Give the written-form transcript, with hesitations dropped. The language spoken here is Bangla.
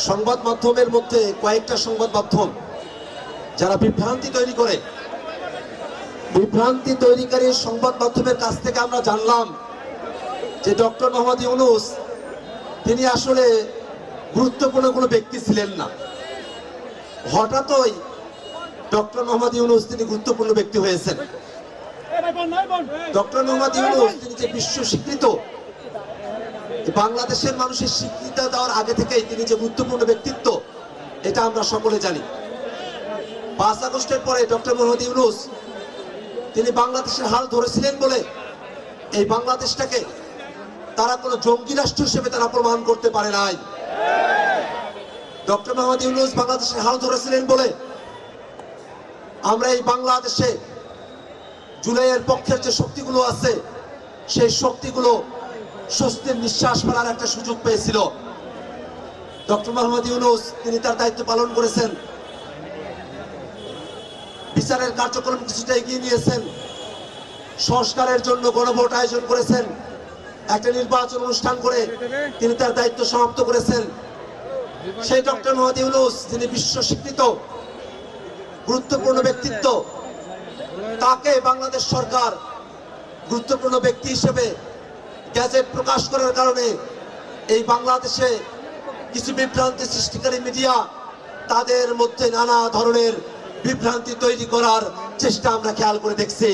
সংবাদ মাধ্যমের মধ্যে কয়েকটা সংবাদ মাধ্যম যারা বিভ্রান্তি তৈরি করে, বিভ্রান্তি তৈরিকারী সংবাদ মাধ্যমের কাছ থেকে আমরা জানলাম যে ডক্টর মোহাম্মদ ইউনূস তিনি আসলে গুরুত্বপূর্ণ কোনো ব্যক্তি ছিলেন না। হঠাৎই ডক্টর মোহাম্মদ ইউনূস তিনি গুরুত্বপূর্ণ ব্যক্তি হয়েছেন। ডক্টর মোহাম্মদ ইউনূস তিনি যে বিশ্ব স্বীকৃত, বাংলাদেশের মানুষের স্বীকৃতি দেওয়ার আগে থেকেই তিনি যে গুরুত্বপূর্ণ ব্যক্তিত্ব, এটা আমরা সকলে জানি। 5 আগস্টের পরে ডক্টর মোহাম্মদ ইউনূস তিনি বাংলাদেশের হাল ধরেছিলেন বলে এই বাংলাদেশটাকে তারা কোনো জঙ্গি রাষ্ট্র হিসেবে তারা প্রমাণ করতে পারে নাই। ডক্টর মোহাম্মদ ইউনূস বাংলাদেশের হাল ধরেছিলেন বলে আমরা এই বাংলাদেশে জুলাইয়ের পক্ষের যে শক্তিগুলো আছে সেই শক্তিগুলো স্বস্তির নিঃশ্বাস ফেলার একটা সুযোগ পেয়েছিল। ডক্টর মোহাম্মদ ইউনূস তিনি তার দায়িত্ব পালন করেছেন, বিচারের কার্যক্রম কিছুটা এগিয়ে নিয়েছেন, সংস্কারের জন্য গণভোট আয়োজন করেছেন, একটা নির্বাচন অনুষ্ঠান করে তিনি তার দায়িত্ব সমাপ্ত করেছেন। সেই ডক্টর মোহাম্মদ ইউনূস যিনি বিশ্ব স্বীকৃত গুরুত্বপূর্ণ ব্যক্তিত্ব, তাকে বাংলাদেশ সরকার গুরুত্বপূর্ণ ব্যক্তি হিসেবে গ্যাজেট প্রকাশ করার কারণে এই বাংলাদেশে কিছু বিভ্রান্তি সৃষ্টিকারী মিডিয়া তাদের মধ্যে নানা ধরনের বিভ্রান্তি তৈরি করার চেষ্টা আমরা খেয়াল করে দেখছি।